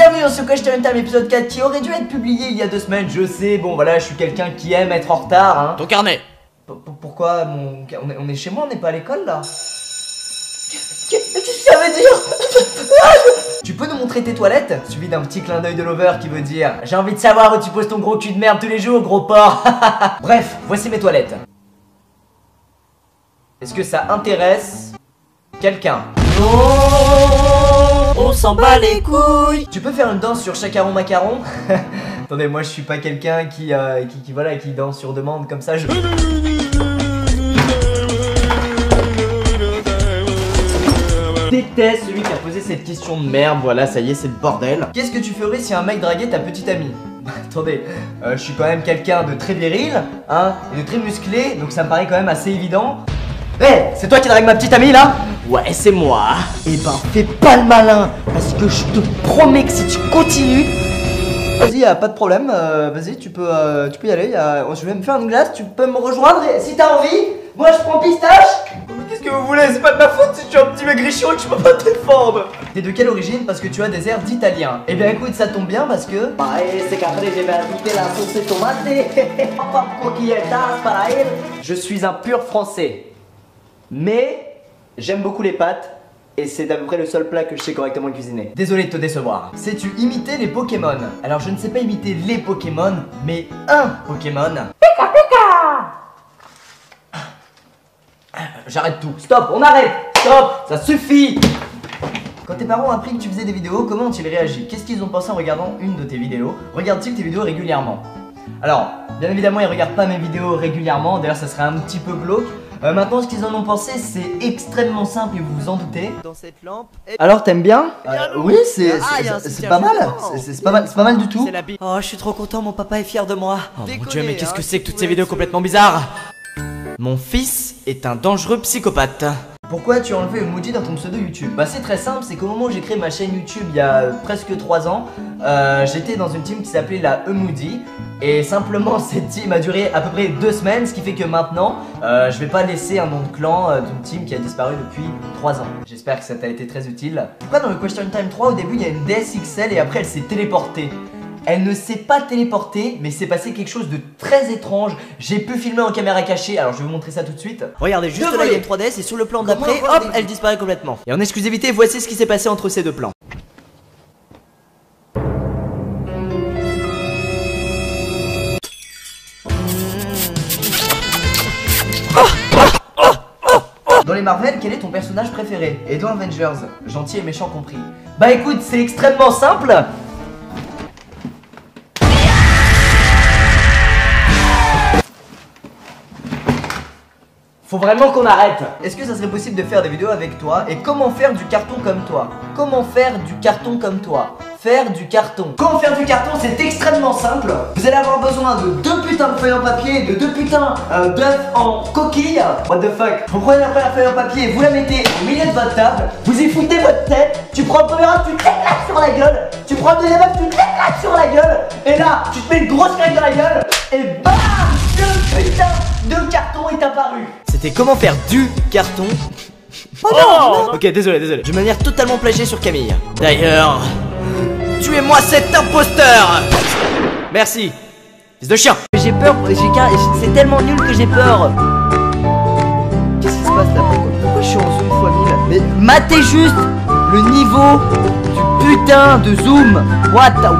Bienvenue dans ce Question Time épisode 4 qui aurait dû être publié il y a 2 semaines, je sais, bon voilà, je suis quelqu'un qui aime être en retard, hein. Ton carnet. Pourquoi on est chez moi, on n'est pas à l'école là? Qu'est-ce que ça veut dire? Tu peux nous montrer tes toilettes? Suivi d'un petit clin d'œil de Lover qui veut dire j'ai envie de savoir où tu poses ton gros cul de merde tous les jours, gros porc. Bref, voici mes toilettes. Est-ce que ça intéresse quelqu'un? On s'en bat les couilles. Tu peux faire une danse sur Chacaron Macaron? Attendez, moi je suis pas quelqu'un qui danse sur demande comme ça. Je déteste celui qui a posé cette question de merde. Voilà, ça y est, c'est le bordel. Qu'est-ce que tu ferais si un mec draguait ta petite amie? Attendez, je suis quand même quelqu'un de très viril, hein, et de très musclé, donc ça me paraît quand même assez évident. Hey, c'est toi qui drague ma petite amie là? Ouais, c'est moi. Eh ben, fais pas le malin, parce que je te promets que si tu continues... Vas-y, pas de problème, vas-y, tu peux y aller, je vais me faire une glace, tu peux me rejoindre et si t'as envie, moi je prends pistache. Mais qu'est-ce que vous voulez? C'est pas de ma faute si je suis un petit maigrichon et que je peux pas te défendre. T'es de quelle origine? Parce que tu as des airs d'italien. Eh bien écoute, ça tombe bien parce que... C'est qu'après je vais ajouter la sauce tomate. Coquilletas para él. Je suis un pur français. Mais j'aime beaucoup les pâtes. Et c'est à peu près le seul plat que je sais correctement cuisiner. Désolé de te décevoir. Sais-tu imiter les Pokémon? Alors je ne sais pas imiter les Pokémon, mais un Pokémon. Pika Pika. J'arrête tout. Stop, on arrête. Stop, ça suffit. Quand tes parents ont appris que tu faisais des vidéos, comment ont-ils réagi? Qu'est-ce qu'ils ont pensé en regardant une de tes vidéos? Regardent-ils tes vidéos régulièrement? Alors, bien évidemment, ils regardent pas mes vidéos régulièrement. D'ailleurs, ça serait un petit peu glauque. Maintenant, ce qu'ils en ont pensé, c'est extrêmement simple et vous vous en doutez. Dans cette lampe. Alors, t'aimes bien? Oui, c'est pas mal. C'est pas mal du tout. Oh, je suis trop content, mon papa est fier de moi. Oh mon dieu, mais qu'est-ce que c'est que toutes ces vidéos complètement bizarres? Mon fils est un dangereux psychopathe. Pourquoi tu as enlevé emoji dans ton pseudo YouTube? Bah c'est très simple, c'est qu'au moment où j'ai créé ma chaîne YouTube il y a presque 3 ans, j'étais dans une team qui s'appelait la Emoody. Et simplement cette team a duré à peu près 2 semaines, ce qui fait que maintenant je vais pas laisser un nom de clan d'une team qui a disparu depuis 3 ans. J'espère que ça t'a été très utile. Pourquoi dans le Question Time 3 au début il y a une DSXL et après elle s'est téléportée? Elle ne s'est pas téléportée, mais c'est passé quelque chose de très étrange. J'ai pu filmer en caméra cachée, alors je vais vous montrer ça tout de suite. Regardez, juste là il y a une 3DS et sur le plan d'après, hop, elle disparaît complètement. Et en exclusivité, voici ce qui s'est passé entre ces deux plans. Dans les Marvel, quel est ton personnage préféré? Et dans Avengers, gentil et méchant compris. Bah écoute, c'est extrêmement simple. Faut vraiment qu'on arrête. Est-ce que ça serait possible de faire des vidéos avec toi? Et comment faire du carton comme toi? Comment faire du carton comme toi? Faire du carton. Comment faire du carton? C'est extrêmement simple. Vous allez avoir besoin de 2 putains de feuilles en papier, de 2 putains d'œufs en coquille. What the fuck? Vous prenez la première feuille en papier, vous la mettez au milieu de votre table, vous y foutez votre tête, tu prends le premier œuf, tu te l'éclates sur la gueule, tu prends le deuxième œuf, tu te l'éclates sur la gueule, et là, tu te mets une grosse claque dans la gueule, et bam! 2 putains de carton est apparu. C'était comment faire du carton. Oh non! Ok, désolé. De manière totalement plagiée sur Camille. D'ailleurs, tuez-moi cet imposteur! Merci. Fils de chien. J'ai peur, c'est tellement nul que j'ai peur. Qu'est-ce qui se passe là? Pourquoi je suis en zoom x 1000? Mais matez juste le niveau du putain de zoom. What the